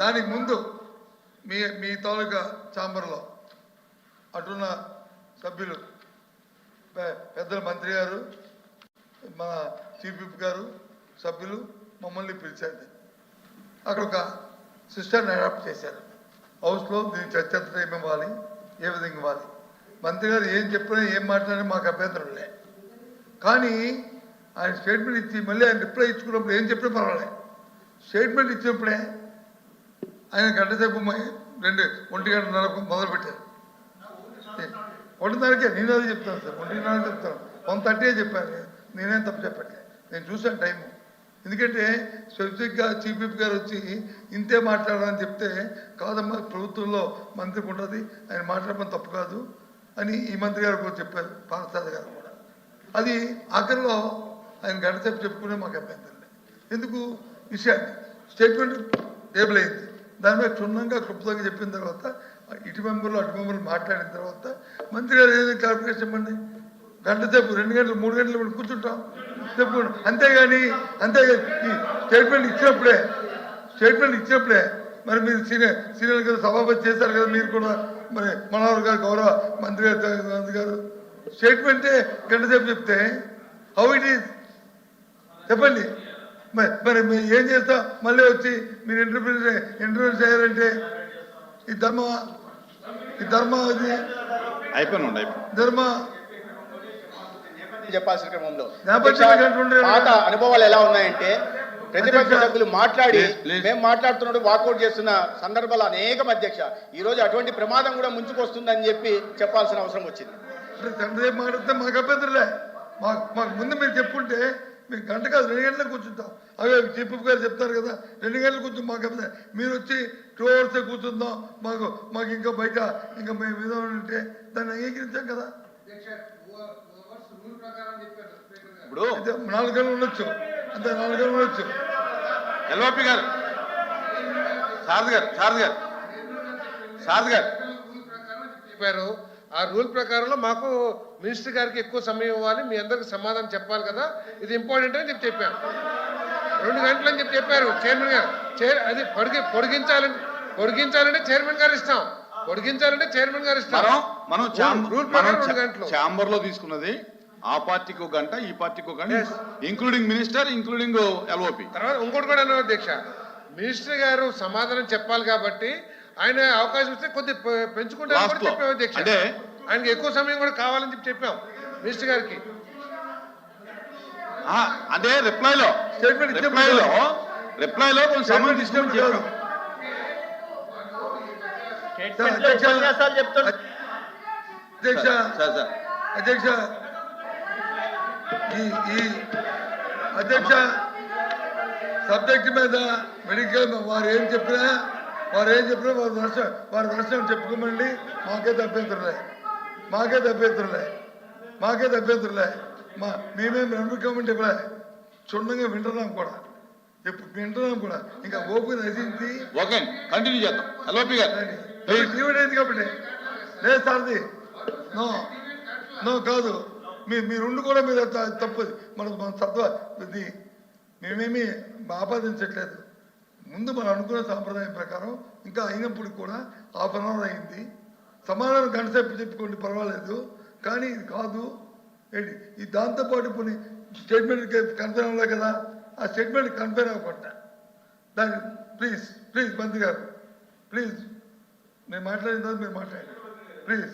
దానికి ముందు మీ తాలూకా ఛాంబర్లో అటున్న సభ్యులు పెద్దల మంత్రి గారు, మన చీఫ్ విప్ గారు, సభ్యులు మమ్మల్ని పిలిచారు. అక్కడ ఒక సిస్టర్ని అడాప్ట్ చేశారు. హౌస్లో దీన్ని చర్చ టైం ఇవ్వాలి, ఏ విధంగా ఇవ్వాలి. మంత్రి గారు ఏం చెప్పినా ఏం మాట్లాడినా మాకు అభ్యంతరం లే. కానీ ఆయన స్టేట్మెంట్ ఇచ్చి మళ్ళీ ఆయన రిప్లై ఇచ్చుకున్నప్పుడు ఏం చెప్పినా పర్వాలేదు. స్టేట్మెంట్ ఇచ్చినప్పుడే ఆయన గంట సేపు 1:30 మొదలుపెట్టారు. 1:30కే నేను అదే చెప్తాను సార్, 1:30 చెప్తాను, 1:30 చెప్పాను. నేనేం తప్పు చెప్పండి, నేను చూసాను టైము. ఎందుకంటే స్పెసిఫిక్గా చీఫ్ విప్ గారు వచ్చి ఇంతే మాట్లాడాలని చెప్తే కాదమ్మా ప్రభుత్వంలో మంత్రికి ఉంటుంది, ఆయన మాట్లాడమని తప్పు కాదు అని ఈ మంత్రి గారు కూడా చెప్పారు, పార్థసారథి గారు కూడా. అది ఆఖరిలో ఆయన గంట సేపు చెప్పుకునే మాకు అభ్యంతరం లేదు. ఎందుకు విషయాన్ని స్టేట్మెంట్ టేబుల్ అయింది, దాని మీద క్షుణ్ణంగా క్లుప్తంగా చెప్పిన తర్వాత ఇటు మెంబర్లు మాట్లాడిన తర్వాత మంత్రి గారు ఏదైనా క్లారిఫికేషన్ ఇవ్వండి. గంట సేపు 2 గంటలు 3 గంటలు కూర్చుంటాం చెప్పు. అంతేగాని ఈ స్టేట్మెంట్ ఇచ్చినప్పుడే మరి మీరు సీనియర్ గారు సభాపతి చేశారు కదా, మీరు కూడా మరి మనోహర్ గారు గౌరవ మంత్రి గారు స్టేట్మెంటే గంట సేపు చెప్తే హౌ ఇట్ ఈజ్ చెప్పండి. మరి మీరు ఏం చేస్తా మళ్ళీ వచ్చి మీరు ఇంటర్వ్యూ చేయాలంటే ఈ ధర్మ అది ధర్మ చెప్పాల్సిన క్రమంలో పాత అనుభవాలు ఎలా ఉన్నాయంటే ప్రతిపక్ష సభ్యులు మాట్లాడి మేము మాట్లాడుతున్నప్పుడు వాకౌట్ చేస్తున్న సందర్భాలు అనేకం అధ్యక్ష. ఈ రోజు అటువంటి ప్రమాదం కూడా ముంచుకొస్తుందని చెప్పి చెప్పాల్సిన అవసరం వచ్చింది. మాట్లాడితే మాకు అభ్యంతరలే. మాకు ముందు మీరు చెప్పుంటే మీకు గంట కాదు 2 గంటలకు కూర్చుంటాం. అవే చీఫ్ గారు చెప్తారు కదా 2 గంటలు కూర్చుని మాకు అభ్యంతరం. మీరు వచ్చి 2 hours కూర్చుందాం మాకు ఇంకా బయట ఇంకా మేము ఏదో ఉంటే దాన్ని అంగీకరించాం కదా. ఇప్పుడు 4 గంటలు ఉండొచ్చు, అంతే 4 గంటలు ఉండొచ్చు. ఎల్ఓపి గారు సారథి గారు చెప్పారు. ఆ రూల్ ప్రకారంలో మాకు మినిస్టర్ గారికి ఎక్కువ సమయం ఇవ్వాలి, మీ అందరికి సమాధానం చెప్పాలి కదా, ఇది ఇంపార్టెంట్ అని చెప్పాను. 2 గంటలు అని చెప్పారు చైర్మన్ గారు. అది పొడిగించాలంటే చైర్మన్ గారు ఇస్తాం, పొడిగించాలంటే చైర్మన్ గారు ఇస్తాం. మనం రూల్ ప్రకారం 2 గంటలు ఛాంబర్ లో తీసుకున్నది. ఆ పార్టీకి 1 గంట, ఈ పార్టీకి 1 గంట, ఇంక్లూడింగ్ మినిస్టర్, ఇంక్లూడింగ్ ఎల్ఓపి. తర్వాత ఇంకోటి కూడా అన్నారు అధ్యక్ష, మినిస్టర్ గారు సమాధానం చెప్పాలి కాబట్టి ఆయన అవకాశం ఇస్తే కొద్ది పెంచుకుంటారని కూడా చెప్పాం అధ్యక్ష. ఆయనకి ఎక్కువ సమయం కూడా కావాలని చెప్పాం మినిస్టర్ గారికి. అదే రిప్లైలో కొంచెం సమయం తీసుకొని చెప్పాం. అధ్యక్ష సబ్జెక్ట్ మీద మెడికల్ వారు ఏం చెప్పినా వారి దర్శనం చెప్పుకోమండి. మాకైతే అభ్యంతరులే. మేమేం నమ్మకమంటే క్షుణ్ణంగా వింటున్నాం కూడా, ఇంకా ఓపిక నశించి కంటిన్యూ చేద్దాం. కాబట్టి లేదు సార్ది నో కాదు, మీరుండి కూడా మీరు తప్పది. మన తత్వ ఇది మేమేమి ఆపాదించట్లేదు. ముందు మనం అనుకున్న సాంప్రదాయం ప్రకారం ఇంకా అయినప్పుడు కూడా 1/2 hour అయింది. సమాధానం గంట సేపు చెప్పుకోండి పర్వాలేదు, కానీ ఇది కాదు. ఏంటి ఈ దాంతోపాటు కొన్ని స్టేట్మెంట్ కన్ఫర్మ్ అవ్వలే కదా, ఆ స్టేట్మెంట్ కన్ఫర్మ్ అవ్వకుండా దాన్ని ప్లీజ్ మంత్రి గారు ప్లీజ్ నేను మాట్లాడిన తర్వాత మీరు మాట్లాడండి ప్లీజ్.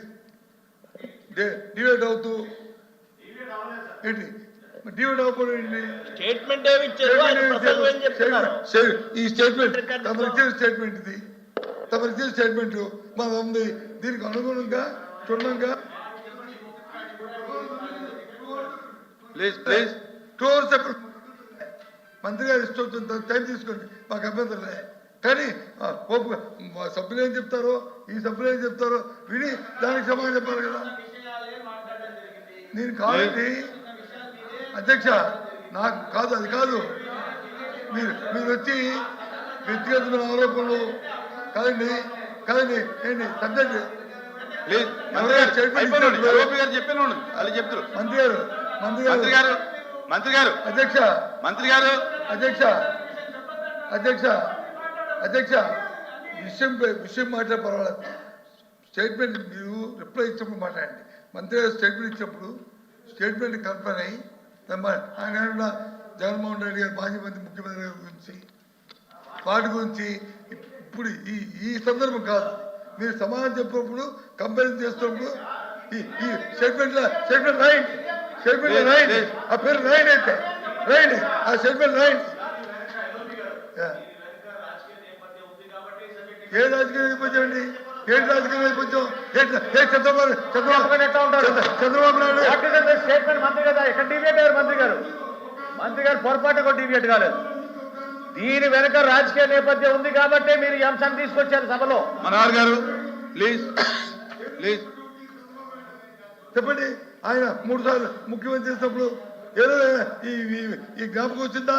డివైడ్ అవుతూ ఏంటి డివైడ్ అవ్వకూడదు. ఈ స్టేట్మెంట్ తమరు ఇచ్చిన స్టేట్మెంట్ మన ఉంది. దీనికి అనుగుణంగా క్షుణ్ణంగా మంత్రి గారు ఇష్టం టైం తీసుకోండి, మాకు అభ్యంతరం లేదు. కానీ సభ్యులు ఏం చెప్తారో విని దానికి సమాధానం చెప్పాలి కదా. నేను కాదండి అధ్యక్ష, నాకు కాదు, అది కాదు. మీరు వచ్చి వ్యక్తిగతమైన ఆరోపణలు కాదండి ఏంటి సబ్జెక్ట్ మంత్రి గారు అధ్యక్ష అధ్యక్ష విషయం మాట్లాడే పర్వాలేదు. స్టేట్మెంట్ మీరు రిప్లై ఇచ్చినప్పుడు మాట్లాడండి. మంత్రి గారు స్టేట్మెంట్ ఇచ్చినప్పుడు స్టేట్మెంట్ కన్ఫర్మ్ అయ్యి ఆయన జగన్మోహన్ రెడ్డి గారు మాజీ ముఖ్యమంత్రి గారి గురించి వాటి గురించి ఇప్పుడు ఈ సందర్భం కాదు. మీరు సమాధానం చెప్పినప్పుడు కంపారిజన్ చేస్తున్నప్పుడు ఈ స్టేట్మెంట్ రాయండి. స్టేట్మెంట్ రాయండి. ఆ పేరు రాయండి. అయితే రాయండి. ఆ స్టేట్మెంట్ రాయండి. ఏ రాజకీయ నేపథ్యం అండి? ఏంటి రాజకీయ నేపథ్యం? చంద్రబాబు నాయుడు స్టేట్మెంట్ మంత్రి కదా, ఎక్కడ డిబేట్ అయ్యారు మంత్రి గారు పొరపాటు కూడా డిబేట్ కాలేదు. దీని వెనక రాజకీయ నేపథ్యం ఉంది కాబట్టి మీరు ఈ అంశాన్ని తీసుకొచ్చారు సభలో. మనోహర్ గారు ప్లీజ్ చెప్పండి. ఆయన 3 సార్లు ముఖ్యమంత్రి చేసినప్పుడు ఏదో ఈ జ్ఞాపకం వచ్చిందా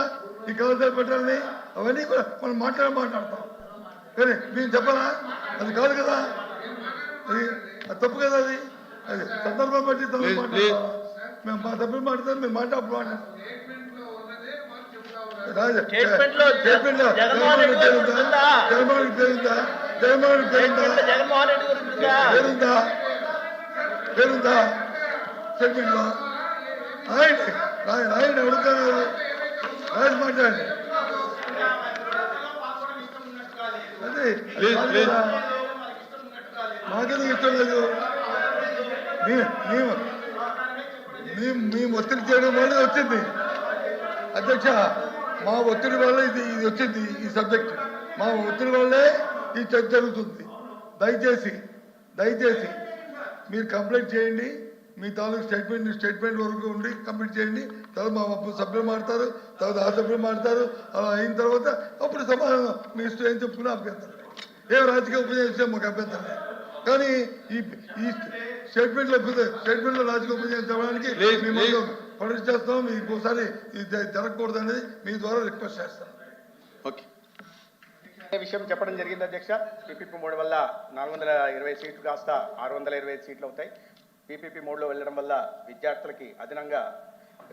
ఈ కలవసాలు పెట్టాలని? అవన్నీ కూడా మనం మాట్లాడతాం. కానీ మేము చెప్పాలా? అది కాదు కదా, అది తప్పు కదా. అది సందర్భం బట్టి మేము మా సభ్యులు మాట్లాడతాం. మీరు మాట్లాడుతున్నాం. జగన్మోహన్ రెడ్డి పేరుందా స్టేట్మెంట్ లో? ఆయన అడుగుతారు. రాజు మాట్లాడండి. అదే మాకెందుకు ఇష్టం లేదు. మేము ఒత్తిడి చేయడం వల్ల వచ్చింది అధ్యక్ష. మా ఒత్తిడి వల్ల ఇది వచ్చింది. ఈ సబ్జెక్ట్ మా ఒత్తిడి వల్లే ఈ చర్చ జరుగుతుంది. దయచేసి మీరు కంప్లైంట్ చేయండి. మీ తాలూకు స్టేట్మెంట్ వరకు ఉండి కంప్లీట్ చేయండి. తర్వాత మా సభ్యులు మాడతారు, తర్వాత ఆ సభ్యులు మాడతారు. అలా అయిన తర్వాత అప్పుడు సమాధానం మీ ఇష్టం ఏం చెప్పుకున్నా అభ్యంతరం. ఏం రాజకీయ ఉపయోగించడం మాకు అభ్యంతరం లేదు. కానీ ఈ స్టేట్మెంట్లో రాజకీయ ఉపయోగం చెప్పడానికి మేము పనులు చేస్తాం. మీకు ఇంకోసారి ఇది జరగకూడదు అనేది మీ ద్వారా రిక్వెస్ట్ చేస్తాం. ఓకే, విషయం చెప్పడం జరిగింది అధ్యక్ష. పీపీపీ మోడ్ వల్ల 420 సీట్లు కాస్త 625 సీట్లు అవుతాయి. పీపీపీ మోడ్లో వెళ్ళడం వల్ల విద్యార్థులకి అదనంగా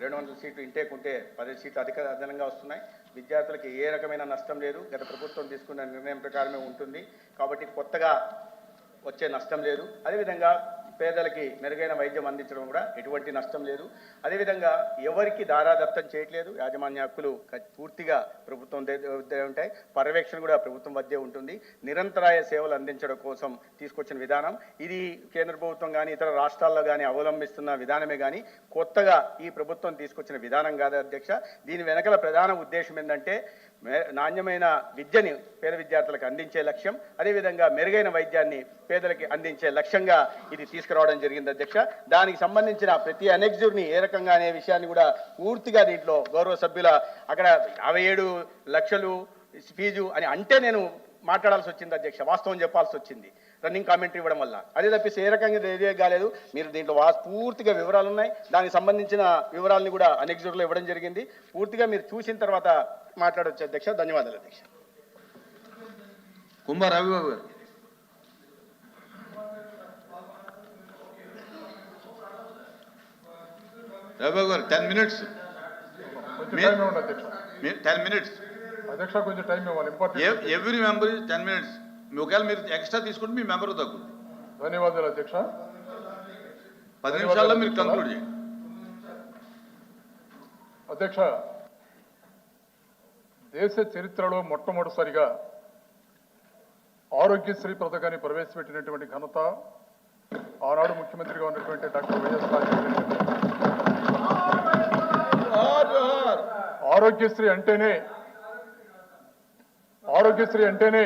200 సీట్లు ఇంటేక్ ఉంటే 10 సీట్లు అదనంగా వస్తున్నాయి. విద్యార్థులకి ఏ రకమైన నష్టం లేదు. గత ప్రభుత్వం తీసుకున్న నిర్ణయం ప్రకారమే ఉంటుంది కాబట్టి కొత్తగా వచ్చే నష్టం లేదు. అదేవిధంగా పేదలకి మెరుగైన వైద్యం అందించడం కూడా ఎటువంటి నష్టం లేదు. అదేవిధంగా ఎవరికి దారాదత్తం చేయట్లేదు. యాజమాన్య హక్కులు పూర్తిగా ప్రభుత్వం వద్దే ఉంటాయి. పర్యవేక్షణ కూడా ప్రభుత్వం వద్దే ఉంటుంది. నిరంతరాయ సేవలు అందించడం కోసం తీసుకొచ్చిన విధానం ఇది. కేంద్ర ప్రభుత్వం కానీ ఇతర రాష్ట్రాల్లో కానీ అవలంబిస్తున్న విధానమే కానీ కొత్తగా ఈ ప్రభుత్వం తీసుకొచ్చిన విధానం కాదు అధ్యక్ష. దీని వెనకల ప్రధాన ఉద్దేశం ఏంటంటే నాణ్యమైన విద్యని పేద విద్యార్థులకు అందించే లక్ష్యం, అదేవిధంగా మెరుగైన వైద్యాన్ని పేదలకి అందించే లక్ష్యంగా ఇది తీసుకురావడం జరిగింది అధ్యక్ష. దానికి సంబంధించిన ప్రతి అనెక్జర్ని ఏ రకంగా అనే విషయాన్ని కూడా పూర్తిగా దీంట్లో గౌరవ సభ్యుల అక్కడ 57 లక్షలు ఫీజు అని అంటే నేను మాట్లాడాల్సి వచ్చింది అధ్యక్ష. వాస్తవం చెప్పాల్సి వచ్చింది రన్నింగ్ కామెంటరీ ఇవ్వడం వల్ల. అదే తప్పిస్తే ఏ రకంగా ఏదే కాలేదు. మీరు దీంట్లో పూర్తిగా వివరాలు ఉన్నాయి. దానికి సంబంధించిన వివరాలని కూడా అనెక్జర్లో ఇవ్వడం జరిగింది. పూర్తిగా మీరు చూసిన తర్వాత మాట్లాడవచ్చు అధ్యక్ష. ధన్యవాదాలు అధ్యక్ష. కుంభా రవిబాబు గారు. రవిబాబు గారు 10 minutes. 10 minutes. అధ్యక్ష కొంచెం టైం ఇవ్వాలి. ఇంపార్టెంట్. Every member 10 minutes. ఒకవేళ మీరు ఎక్స్ట్రా తీసుకుంటే మీ మెంబర్ తగ్గుతుంది. ధన్యవాదాలు అధ్యక్ష. 10 నిమిషాల్లో మీరు కంక్లూడ్ చేయండి అధ్యక్ష. దేశ చరిత్రలో మొట్టమొదటిసారిగా ఆరోగ్యశ్రీ పథకాన్ని ప్రవేశపెట్టినటువంటి ఘనత ఆనాడు ముఖ్యమంత్రిగా ఉన్నటువంటి డాక్టర్ వైఎస్ రాజశేఖర రెడ్డి. ఆరోగ్యశ్రీ అంటేనే